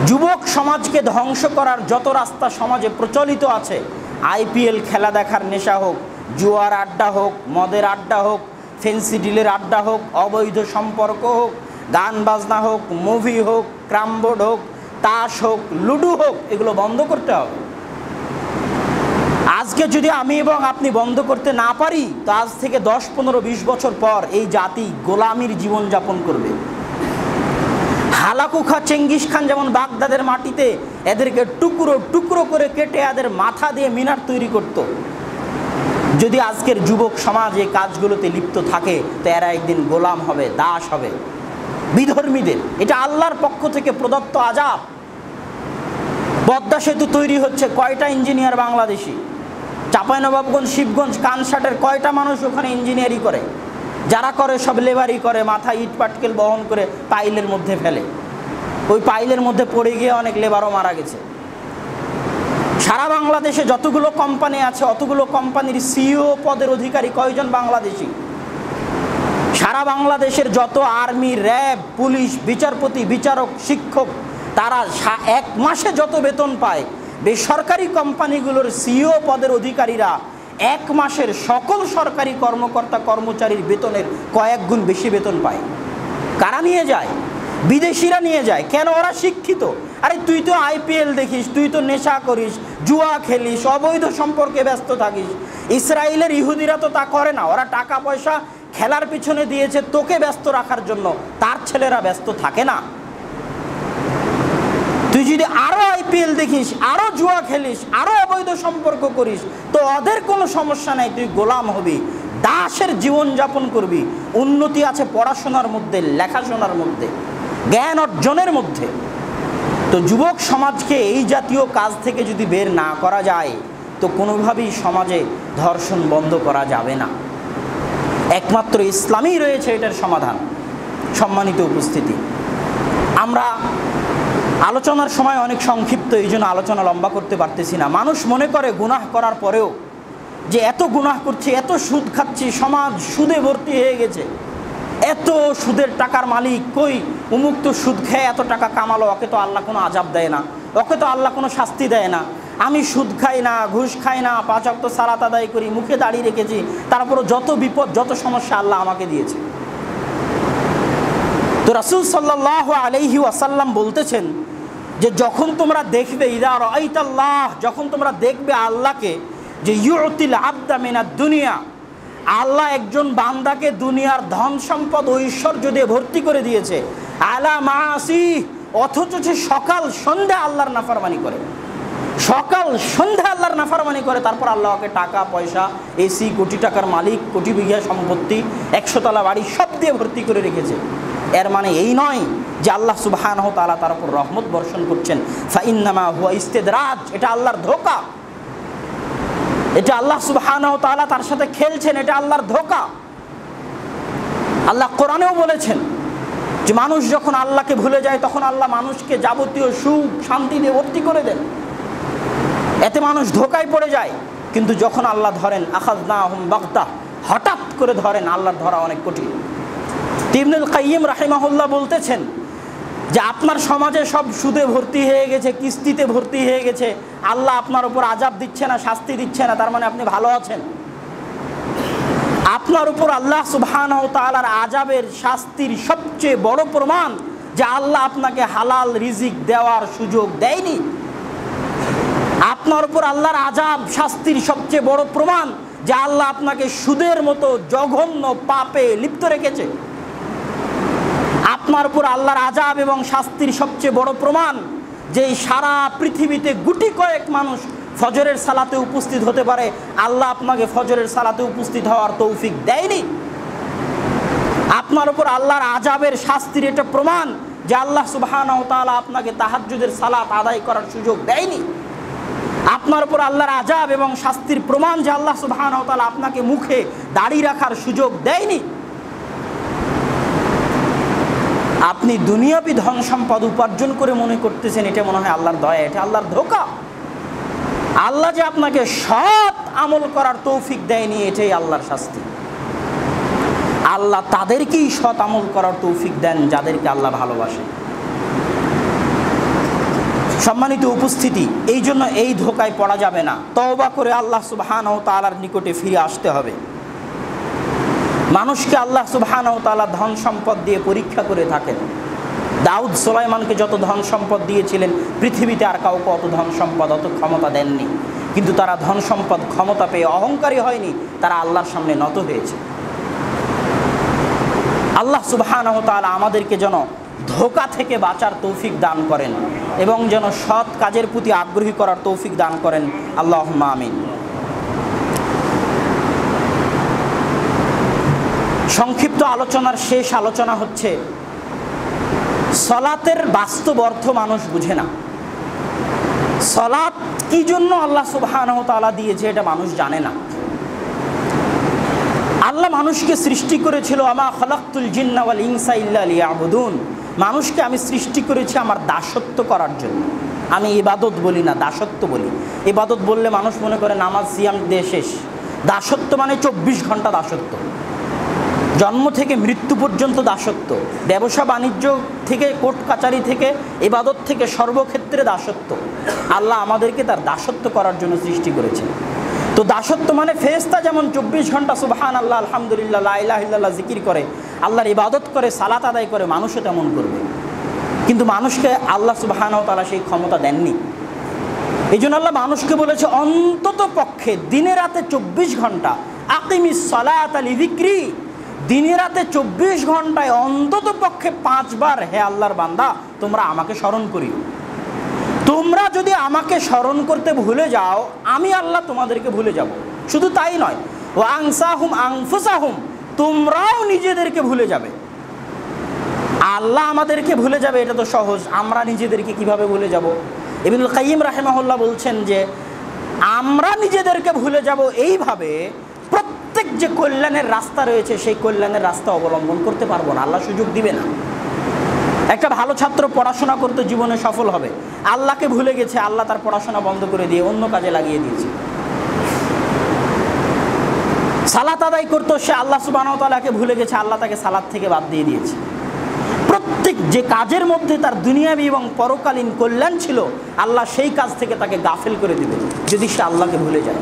যুবক সমাজকে ধ্বংস করার যত রাস্তা সমাজে প্রচলিত আছে, আইপিএল খেলা দেখার নেশা হোক, জুয়ার আড্ডা হোক, মদের আড্ডা হোক, ফেন্সি ডিলের আড্ডা হোক, অবৈধ সম্পর্ক হোক, গান বাজনা হোক, মুভি হোক, ক্রামবোর্ড হোক, তাস হোক, লুডো হোক, এগুলো বন্ধ করতে হবে। আজকে যদি আমি এবং আপনি বন্ধ করতে না পারি, তো আজ থেকে 10, 15, 20 বছর পর এই জাতি গোলামির জীবনযাপন করবে। হালাকু খা চেঙ্গিস খান যেমন বাগদাদের মাটিতে এদেরকে টুকরো টুকরো করে কেটে এদের মাথা দিয়ে মিনার তৈরি করত, যদি আজকের যুবক সমাজ এই কাজগুলোতে লিপ্ত থাকে, তো এরা একদিন গোলাম হবে, দাস হবে বিধর্মীদের। এটা আল্লাহর পক্ষ থেকে প্রদত্ত আযাব। পদ্মা সেতু তৈরি হচ্ছে, কয়টা ইঞ্জিনিয়ার বাংলাদেশি? চাঁপাইনবাবগঞ্জ, শিবগঞ্জ, কানসাটের কয়টা মানুষ ওখানে ইঞ্জিনিয়ারিং করে? যারা করে সব লেবারি করে, মাথায় ইট পাটকেল বহন করে পাইলের মধ্যে ফেলে। ওই পাইলের মধ্যে পড়ে গিয়ে অনেক লেবারও মারা গেছে। সারা বাংলাদেশে যতগুলো কোম্পানি আছে, অতগুলো কোম্পানির সিইও পদের অধিকারী কয়জন বাংলাদেশি? সারা বাংলাদেশের যত আর্মি, র্যাব, পুলিশ, বিচারপতি, বিচারক, শিক্ষক, তারা 1 মাসে যত বেতন পায়, বেসরকারি কোম্পানিগুলোর সিইও পদের অধিকারীরা 1 মাসের সকল সরকারি কর্মকর্তা কর্মচারীর বেতনের কয়েক গুণ বেশি বেতন পায়। কারা নিয়ে যায়? বিদেশিরা নিয়ে যায়। কেন? ওরা শিক্ষিত। আরে তুই তো আইপিএল দেখিস, তুই তো নেশা করিস, জুয়া খেলিস, অবৈধ সম্পর্কে ব্যস্ত থাকিস। ইসরায়েলের ইহুদিরা তো তা করে না। ওরা টাকা পয়সা খেলার পিছনে দিয়েছে তোকে ব্যস্ত রাখার জন্য, তার ছেলেরা ব্যস্ত থাকে না। তুই যদি আরো আইপিএল দেখিস, আরো জুয়া খেলিস, আরো অবৈধ সম্পর্ক করিস, তো ওদের কোনো সমস্যা নাই, তুই গোলাম হবি, দাসের জীবনযাপন করবি। উন্নতি আছে পড়াশোনার মধ্যে, লেখাশোনার মধ্যে, জ্ঞান অর্জনের মধ্যে। তো যুবক সমাজকে এই জাতীয় কাজ থেকে যদি বের না করা যায়, তো কোনোভাবেই সমাজে ধর্ষণ বন্ধ করা যাবে না। একমাত্র ইসলামই রয়েছে এটার সমাধান। সম্মানিত উপস্থিতি, আমরা আলোচনার সময় অনেক সংক্ষিপ্ত, এই জন্য আলোচনা লম্বা করতে পারতেছি না। মানুষ মনে করে গুনাহ করার পরেও যে এত গুনাহ করছি, এত সুদ খাচ্ছি, সমাজ সুদে ভর্তি হয়ে গেছে, এত সুদের টাকার মালিক, কই উমুক তো সুদ খেয়ে এত টাকা কামালো, ওকে তো আল্লাহ কোনো আযাব দেয় না, ওকে তো আল্লাহ কোনো শাস্তি দেয় না। আমি সুদ খাই না, ঘুষ খাই না, 5 ওয়াক্ত সালাত আদায় করি, মুখে দাঁড়িয়ে রেখেছি, তারপরও যত বিপদ, যত সমস্যা আল্লাহ আমাকে দিয়েছে। তো রাসূল সাল্লাল্লাহু আলাইহি ওয়াসাল্লাম বলতেছেন যে যখন তোমরা দেখবে, ইযা রাআইতাল্লাহ, যখন তোমরা দেখবে আল্লাহকে, যে ইউতিল আবদা মিনাদ দুনিয়া, আল্লাহ একজন বান্দাকে দুনিয়ার ধন সম্পদ ঐশ্বর্য দিয়ে ভর্তি করে দিয়েছে, আলা মাসি, অথচ সে সকাল সন্ধ্যা আল্লাহর নাফরমানি করে, সকাল সন্ধ্যা আল্লাহর নাফরমানি করে, তারপর আল্লাহকে টাকা পয়সা, এসি, কোটি টাকার মালিক, কোটি বিঘা সম্পত্তি, 100 তলা বাড়ি সব দিয়ে ভর্তি করে রেখেছে। এর মানে এই নয় যে আল্লাহ সুবহানাহু ওয়া তাআলা তার উপর রহমত বর্ষণ করছেন। ফাইন্নামা হুয়া ইস্তিদরাজ, এটা আল্লাহর ধোঁকা, এটা আল্লাহ সুবহানাহু ওয়া তাআলা তার সাথে খেলছেন, এটা আল্লাহর ধোঁকা। আল্লাহ কোরআনেও বলেছেন যে মানুষ যখন আল্লাহকে ভুলে যায়, তখন আল্লাহ মানুষকে যাবতীয় সুখ শান্তি দিয়ে ভর্তি করে দেন, এতে মানুষ ধোঁকায় পড়ে যায়। কিন্তু যখন আল্লাহ ধরেন, আখাযনাহুম বাগতা, হঠাৎ করে ধরেন, আল্লাহর ধরা অনেক কঠিন। ইবনুল কাইয়িম রাহিমাহুল্লাহ বলতেছেন যে আপনার সমাজে সব সুদে ভর্তি হয়ে গেছে, কিস্তিতে ভর্তি হয়ে গেছে, আল্লাহ আপনার উপর আযাব দিচ্ছে না, শাস্তি দিচ্ছে না, তার মানে আপনি ভালো আছেন। আপনার উপর আল্লাহ সুবহানাহু ওয়া তাআলার আযাবের, শাস্তির সবচেয়ে বড় প্রমাণ যে আল্লাহ আপনাকে হালাল রিজিক দেওয়ার সুযোগ দেয়নি। আপনার উপর আল্লাহর আযাব, শাস্তির সবচেয়ে বড় প্রমাণ যে আল্লাহ আপনাকে সুদের মতো জঘন্য পাপে লিপ্ত রেখেছে। আপনার উপর আল্লাহর আযাব এবং শাস্তির সবচেয়ে বড় প্রমাণ যে সারা পৃথিবীতে গুটি কয়েক মানুষ ফজরের সালাতে উপস্থিত হতে পারে, আল্লাহ আপনাকে ফজরের সালাতে উপস্থিত হওয়ার তৌফিক দেয়নি। আপনার উপর আল্লাহর আযাবের, শাস্তির এটা প্রমাণ যে আল্লাহ সুবহানাহু ওয়া তাআলা আপনাকে তাহাজ্জুদের সালাত আদায় করার সুযোগ দেয়নি। আপনার উপর আল্লাহর আযাব এবং শাস্তির প্রমাণ যে আল্লাহ সুবহানাহু ওয়া তাআলা আপনাকে মুখে দাড়ি রাখার সুযোগ দেয়নি। আপনি দুনিয়াবি ধন সম্পদ উপার্জন করে মনে করতেছেন এটা মনে হয় আল্লাহর দয়া, এটা আল্লাহর ধোঁকা। আল্লাহ যে আপনাকে সৎ আমল করার তৌফিক দেয়নি, এটাই আল্লাহর শাস্তি। আল্লাহ তাদেরকেই সৎ আমল করার তৌফিক দেন যাদেরকে আল্লাহ ভালোবাসে। সম্মানিত উপস্থিতি, এই জন্য এই ধোঁকায় পড়া যাবে না। তওবা করে আল্লাহ সুবহানাহু ওয়া তাআলার নিকটে ফিরে আসতে হবে। মানুষকে আল্লাহ সুবহানাহু ওয়া তাআলা ধন সম্পদ দিয়ে পরীক্ষা করে থাকেন। দাউদ সুলাইমানকে যত ধন সম্পদ দিয়েছিলেন, পৃথিবীতে আর কাউকে অত ধন সম্পদ, অত ক্ষমতা দেননি। কিন্তু তারা ধন সম্পদ ক্ষমতা পেয়ে অহংকারী হয়নি, তারা আল্লাহর সামনে নত হয়েছে। আল্লাহ সুবহানাহু ওয়া তাআলা আমাদেরকে যেন ধোঁকা থেকে বাঁচার তৌফিক দান করেন এবং যেন সৎ কাজের প্রতি আগ্রহী করার তৌফিক দান করেন। আল্লাহুম্মা আমিন। সংক্ষিপ্ত আলোচনার শেষ আলোচনা হচ্ছে, সলাতের বাস্তব অর্থ মানুষ বুঝে না। সলাত কি জন্য আল্লাহ সুবহানাহু ওয়া তাআলা দিয়েছে এটা মানুষ জানে না। আল্লাহ মানুষকে সৃষ্টি করেছিল, আমা খালাকতুল জিন্না ওয়াল ইনসা ইল্লা লিয়াবুদুন, মানুষকে আমি সৃষ্টি করেছি আমার দাসত্ব করার জন্য। আমি ইবাদত বলি না, দাসত্ব বলি। ইবাদত বললে মানুষ মনে করে নামাজ সিয়াম দিয়ে শেষ। দাসত্ব মানে 24 ঘন্টা দাসত্ব, জন্ম থেকে মৃত্যু পর্যন্ত দাসত্ব, ব্যবসা বাণিজ্য থেকে কোর্ট কাচারি থেকে ইবাদত থেকে সর্বক্ষেত্রে দাসত্ব। আল্লাহ আমাদেরকে তার দাসত্ব করার জন্য সৃষ্টি করেছেন। তো দাসত্ব মানে ফেরেশতা যেমন 24 ঘন্টা সুবহানাল্লাহ আলহামদুলিল্লাহ লা ইলাহা ইল্লাল্লাহ জিকির করে, আল্লাহর ইবাদত করে, সালাত আদায় করে, মানুষও তেমন করবে। কিন্তু মানুষকে আল্লাহ সুবহানাহু ওয়া তাআলা সেই ক্ষমতা দেননি। এই জন্য আল্লাহ মানুষকে বলেছে অন্তত পক্ষে দিনে রাতে 24 ঘন্টা আকিমিস সালাতা লিযিকরি, দিনে রাতে 24 ঘন্টায় অন্তত পক্ষে 5 বার হে আল্লাহর বান্দা তোমরা আমাকে স্মরণ করিও। তোমরা যদি আমাকে স্মরণ করতে ভুলে যাও, আমি আল্লাহ তোমাদেরকে ভুলে যাব। শুধু তাই নয়, ওয়া আনসাহুম আনফুসাহুম, তোমরাও নিজেদেরকে ভুলে যাবে। আল্লাহ আমাদেরকে ভুলে যাবে এটা তো সহজ, আমরা নিজেদেরকে কিভাবে ভুলে যাব? ইবনুল কাইয়িম রাহিমাহুল্লাহ বলছেন যে আমরা নিজেদেরকে ভুলে যাব এইভাবে, প্রত্যেক যে কল্যাণের রাস্তা রয়েছে সেই কল্যাণের রাস্তা অবলম্বন করতে পারবো না, আল্লাহ সুযোগ দিবে না। একটা ভালো ছাত্র পড়াশোনা করতে জীবনে সফল হবে, আল্লাহকে ভুলে গেছে, আল্লাহ তার পড়াশোনা বন্ধ করে দিয়ে অন্য কাজে লাগিয়ে দিয়েছে। সালাত আদায় করতো, সে আল্লাহ সুবহানাহু ওয়া তাআলাকে ভুলে গেছে, আল্লাহ তাকে সালাত থেকে বাদ দিয়ে দিয়েছে। প্রত্যেক যে কাজের মধ্যে তার দুনিয়াবী এবং পরকালীন কল্যাণ ছিল, আল্লাহ সেই কাজ থেকে তাকে গাফেল করে দিবে যদি সে আল্লাহকে ভুলে যায়।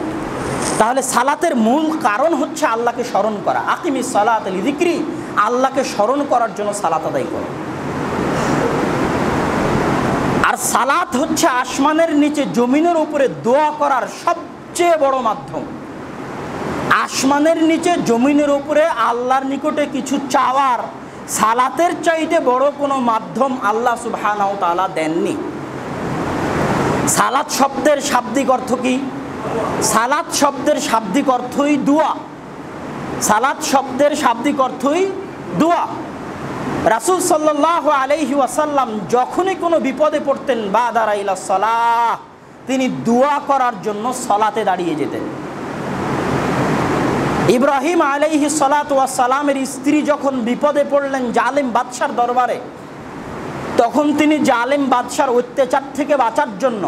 তাহলে সালাতের মূল কারণ হচ্ছে আল্লাহকে স্মরণ করা। আকিমিস সালাতা লিযিকরি, আল্লাহকে স্মরণ করার জন্য সালাত আদায় করো। আর সালাত হচ্ছে আসমানের নিচে জমিনের উপরে দোয়া করার সবচেয়ে বড় মাধ্যম। আসমানের নিচে জমিনের উপরে আল্লাহর নিকটে কিছু চাওয়ার সালাতের চাইতে বড় কোনো মাধ্যম আল্লাহ সুবহানাহু ওয়া তাআলা দেননি। সালাত শব্দের শাব্দিক অর্থ কি? সালাত শব্দের শাব্দিক অর্থই দোয়া। সালাত শব্দের শাব্দিক অর্থই দোয়া। রাসূল সাল্লাল্লাহু আলাইহি ওয়াসাল্লাম যখনই কোনো বিপদে পড়তেন, বাদারা ইলা সালাহ, তিনি দোয়া করার জন্য সালাতে দাঁড়িয়ে যেতেন। ইব্রাহিম আলাইহি সালাতু ওয়াস সালামের স্ত্রী যখন বিপদে পড়লেন জালেম বাদশার দরবারে, তখন তিনি জালেম বাদশার অত্যাচার থেকে বাঁচার জন্য,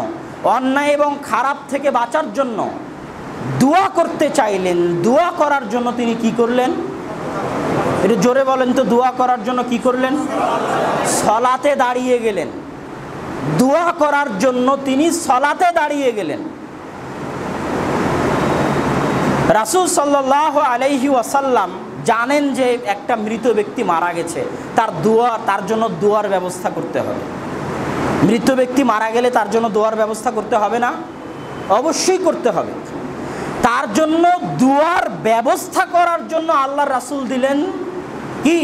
অন্যায় এবং খারাপ থেকে বাঁচার জন্য দোয়া করতে চাইলেন। দোয়া করার জন্য তিনি কি করলেন? একটু জোরে বলেন তো, দোয়া করার জন্য কি করলেন? সালাতে দাঁড়িয়ে গেলেন। দোয়া করার জন্য তিনি সালাতে দাঁড়িয়ে গেলেন। রাসূল সাল্লাল্লাহু আলাইহি ওয়াসাল্লাম জানেন যে একটা মৃত ব্যক্তি মারা গেছে, তার জন্য দোয়ার ব্যবস্থা করতে হবে। মৃত ব্যক্তি মারা গেলে তার জন্য দোয়ার ব্যবস্থা করতে হবে না? অবশ্যই করতে হবে। তার জন্য দোয়ার ব্যবস্থা করার জন্য আল্লাহর রাসূল দিলেন কি?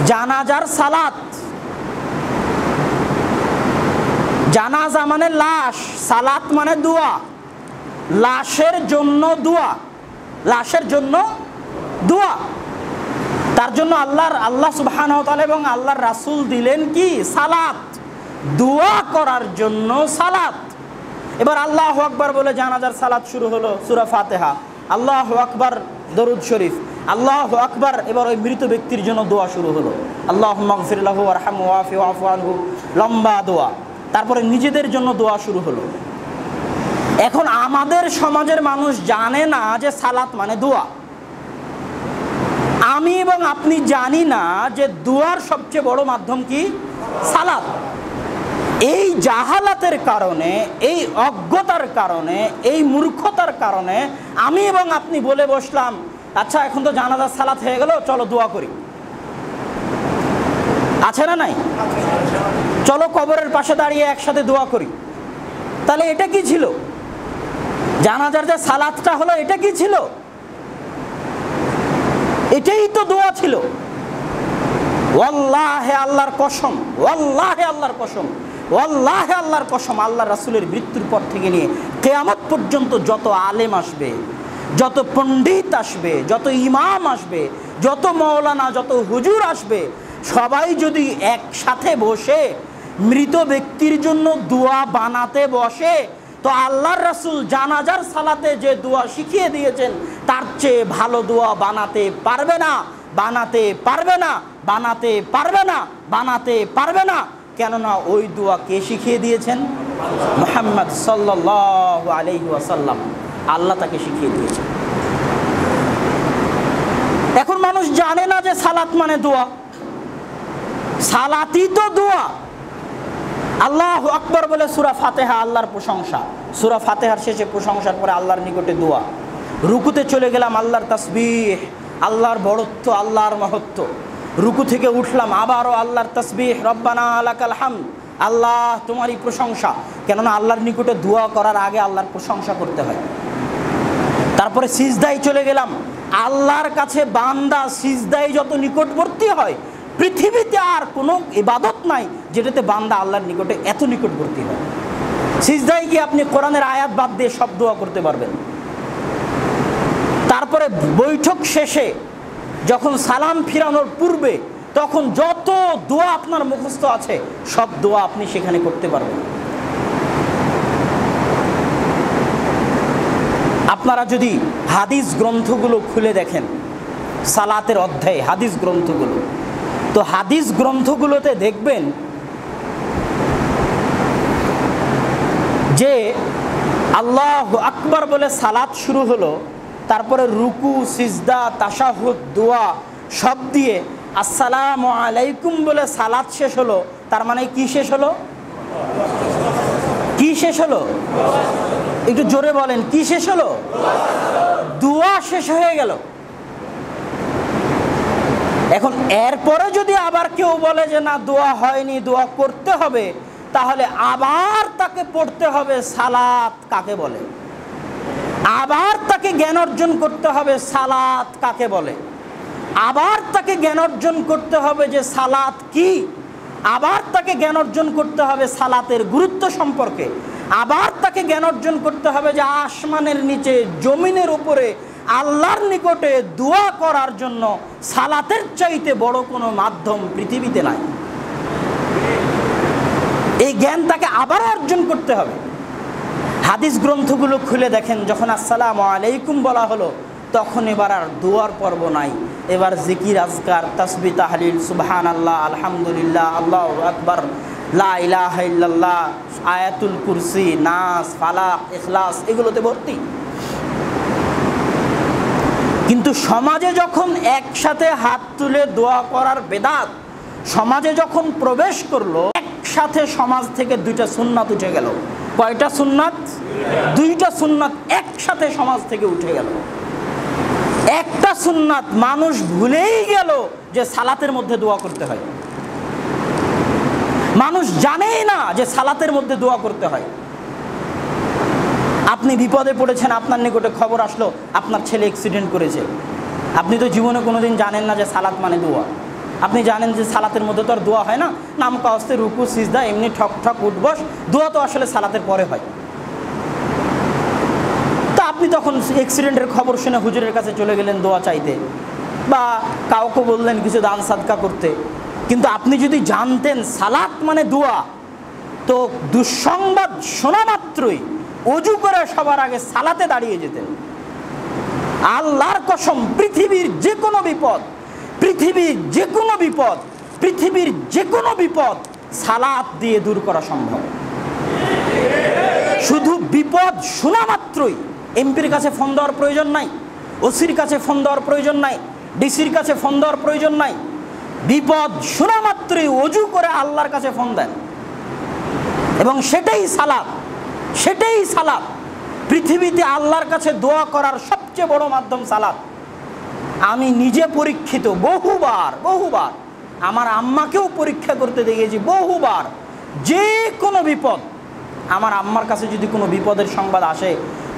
জানাজার সালাত। জানাজা মানে লাশ, সালাত মানে দোয়া। লাশের জন্য দোয়া, লাশের জন্য দোয়া। তার জন্য আল্লাহ সুবহানাহু ওয়া তাআলা এবং আল্লাহর রাসূল দিলেন কি? সালাত। দোয়া করার জন্য সালাত। এবার আল্লাহু আকবার বলে জানাজার সালাত শুরু হলো, সূরা ফাতিহা, আল্লাহু আকবার, দরুদ শরীফ, আল্লাহু আকবার। এবার ওই মৃত ব্যক্তির জন্য দোয়া শুরু হলো, আল্লাহুম্মা গফির লাহু ওয়ারহামহু ওয়াফু আনহু, লম্বা দোয়া। তারপরে নিজেদের জন্য দোয়া শুরু হলো। এখন আমাদের সমাজের মানুষ জানে না যে সালাত মানে দোয়া। আমি এবং আপনি জানি না যে দোয়ার সবচেয়ে বড় মাধ্যম কি? সালাত। এই জাহালাতের কারণে, এই অজ্ঞতার কারণে, এই মূর্খতার কারণে আমি এবং আপনি বলে বসলাম, আচ্ছা এখন তো জানাজার সালাত হয়ে গেল, চলো দোয়া করি। আছে না নাই? চলো কবরের পাশে দাঁড়িয়ে একসাথে দোয়া করি। তাহলে এটা কি ছিল? জানাজার যে সালাতটা হলো এটা কি ছিল? এটাই তো দোয়া ছিল। ওয়াল্লাহে আল্লাহর কসম, ওয়াল্লাহে আল্লাহর কসম, ওয়াল্লাহে আল্লাহর কসম, আল্লাহ রাসূলের মৃত্যুর পর থেকে নিয়ে কিয়ামত পর্যন্ত যত আলেম আসবে, যত পণ্ডিত আসবে, যত ইমাম আসবে, যত মাওলানা, যত হুজুর আসবে, সবাই যদি একসাথে বসে মৃত ব্যক্তির জন্য দোয়া বানাতে বসে, তো আল্লাহর রাসূল জানাজার সালাতে যে দোয়া শিখিয়ে দিয়েছেন তার চেয়ে ভালো দোয়া বানাতে পারবে না, বানাতে পারবে না, বানাতে পারবে না, বানাতে পারবে না। কেননা ওই দোয়া কে শিখিয়ে দিয়েছেন? মুহাম্মদ সাল্লাল্লাহু আলাইহি ওয়াসাল্লাম, আল্লাহ তাকে শিখিয়ে দিয়েছেন। এখন মানুষ জানে না যে সালাত মানে দোয়া। সালাতই তো দোয়া। আল্লাহু আকবার বলে সূরা ফাতিহা, আল্লাহর প্রশংসা। সূরা ফাতিহার শেষে প্রশংসার পরে আল্লাহর নিকটে দোয়া। রুকুতে চলে গেলাম, আল্লাহর তাসবিহ, আল্লাহর বড়ত্ব, আল্লাহর মহত্ব। রুকু থেকে উঠলাম, আবারও আল্লাহর তাসবিহ, রব্বানা লাকাল হামদ, আল্লাহ তোমারই প্রশংসা। কেননা আল্লাহর নিকটে দোয়া করার আগে আল্লাহর প্রশংসা করতে হয়। তারপরে সিজদায় চলে গেলাম। আল্লাহর কাছে বান্দা সিজদায় যত নিকটবর্তী হয়, পৃথিবীতে আর কোনো ইবাদত নাই যেটাতে বান্দা আল্লাহর নিকটে এত নিকটবর্তী হয়। সিজদায় গিয়ে আপনি কোরআনের আয়াত বাদ দিয়ে সব দোয়া করতে পারবেন। তারপরে বৈঠক শেষে যখন সালাম ফিরানোর পূর্বে, তখন যত দোয়া আপনার মুখস্থ আছে সব দোয়া আপনি সেখানে করতে পারবেন। আপনারা যদি হাদিস গ্রন্থগুলো খুলে দেখেন, সালাতের অধ্যায়ে হাদিস গ্রন্থগুলো, তো হাদিস গ্রন্থগুলোতে দেখবেন যে আল্লাহু আকবার বলে সালাত শুরু হলো, তারপরে রুকু, সিজদা, তাশাহুদ, দোয়া সব দিয়ে আসসালামু আলাইকুম বলে সালাত শেষ হলো। তার মানে কি শেষ হলো? কি শেষ হলো? একটু জোরে বলেন, কি শেষ হলো? দোয়া শেষ হয়ে গেল। এখন এরপরে যদি আবার কেউ বলে যে না দোয়া হয়নি, দোয়া করতে হবে, তাহলে আবার তাকে পড়তে হবে সালাত কাকে বলে, আবার তাকে জ্ঞান অর্জন করতে হবে সালাত কাকে বলে, আবার তাকে জ্ঞান অর্জন করতে হবে যে সালাত কি, আবার তাকে জ্ঞান অর্জন করতে হবে সালাতের গুরুত্ব সম্পর্কে, আবার তাকে জ্ঞান অর্জন করতে হবে যে আসমানের নিচে জমিনের উপরে আল্লাহর নিকটে দোয়া করার জন্য সালাতের চাইতে বড় কোনো মাধ্যম পৃথিবীতে নাই। এই জ্ঞান তাকে আবার অর্জন করতে হবে। হাদিস গ্রন্থগুলো খুলে দেখেন, যখন আসসালামু আলাইকুম বলা হলো তখন এবার আর দোয়ার পর্ব নাই, এবার জিকির, আজকার, তাসবিহ, তাহলিল, সুবহানাল্লাহ, আলহামদুলিল্লাহ, আল্লাহু আকবার, লা ইলাহা ইল্লাল্লাহ, আয়াতুল কুরসি, নাস, ফালাক, ইখলাস, এগুলোতে ভর্তি। কিন্তু সমাজে যখন একসাথে হাত তুলে দোয়া করার বেদাত সমাজে যখন প্রবেশ করলো, একসাথে সমাজ থেকে দুইটা সুন্নাত উঠে গেল। কয়টা সুন্নাত? দুইটা সুন্নাত একসাথে সমাজ থেকে উঠে গেল। একটা সুন্নাত মানুষ ভুলেই গেল যে সালাতের মধ্যে দোয়া করতে হয়। মানুষ জানেই না যে সালাতের মধ্যে দোয়া করতে হয়। আপনি বিপদে পড়েছেন, আপনার নিকটে খবর আসলো আপনার ছেলে অ্যাক্সিডেন্ট করেছে, আপনি তো জীবনে কোনোদিন জানেন না যে সালাত মানে দোয়া। আপনি জানেন যে সালাতের মধ্যে তো আর দোয়া হয় না, নাম কাওয়াস্তে, রুকু, সিজদা, এমনি ঠক ঠক উঠবস, দোয়া তো আসলে সালাতের পরে হয়। তা আপনি তখন অ্যাক্সিডেন্টের খবর শুনে হুজুরের কাছে চলে গেলেন দোয়া চাইতে, বা কাউকে বললেন কিছু দান সাদকা করতে। কিন্তু আপনি যদি জানতেন সালাত মানে দোয়া, তো দুঃসংবাদ শোনা মাত্রই অজু করে সবার আগে সালাতে দাঁড়িয়ে যেতেন। আল্লাহর কসম, পৃথিবীর যে কোনো বিপদ, পৃথিবীর যে কোনো বিপদ, পৃথিবীর যে কোনো বিপদ সালাত দিয়ে দূর করা সম্ভব। শুধু বিপদ শোনা মাত্রই এমপির কাছে ফোন দেওয়ার প্রয়োজন নাই, ওসির কাছে ফোন দেওয়ার প্রয়োজন নাই, ডিসির কাছে ফোন দেওয়ার প্রয়োজন নাই। বিপদ শোনা মাত্রই অজু করে আল্লাহর কাছে ফোন দেন। এবং সেটাই সালাত, সেটাই সালাত। পৃথিবীতে আল্লাহর কাছে দোয়া করার সবচেয়ে বড় মাধ্যম সালাত। আমি নিজে পরীক্ষিত বহুবার, আমার আম্মাকেও পরীক্ষা করতে দেখেছি বহুবার। যে কোনো বিপদ, আমার আম্মার কাছে যদি কোনো বিপদের সংবাদ আসে,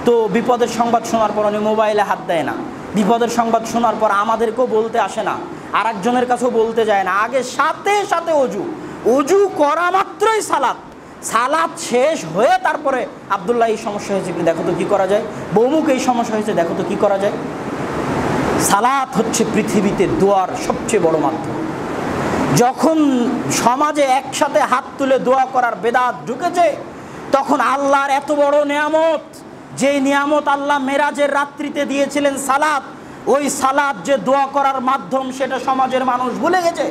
তো বিপদের সংবাদ শোনার পর উনি মোবাইলে হাত দেয় না, বিপদের সংবাদ শোনার পর আমাদেরকেও বলতে আসে না, আর একজনের কাছেও বলতে যায় না, আগে সাথে সাথে অজু করা মাত্রই সালাত, সালাত শেষ হয়ে তারপরে আব্দুল্লাহ এই সমস্যা হয়েছে, দেখো তো কি করা যায়, বৌমুক এই সমস্যা হয়েছে, দেখো তো কি করা যায়। সালাত হচ্ছে পৃথিবীতে দোয়ার সবচেয়ে বড় মাধ্যম। যখন সমাজে একসাথে হাত তুলে দোয়া করার বেদাত ঢুকেছে, তখন আল্লাহর এত বড় নিয়ামত, যে নিয়ামত আল্লাহ মেরাজের রাত্রিতে দিয়েছিলেন সালাত, ওই সালাত যে দোয়া করার মাধ্যম, সেটা সমাজের মানুষ ভুলে গেছে।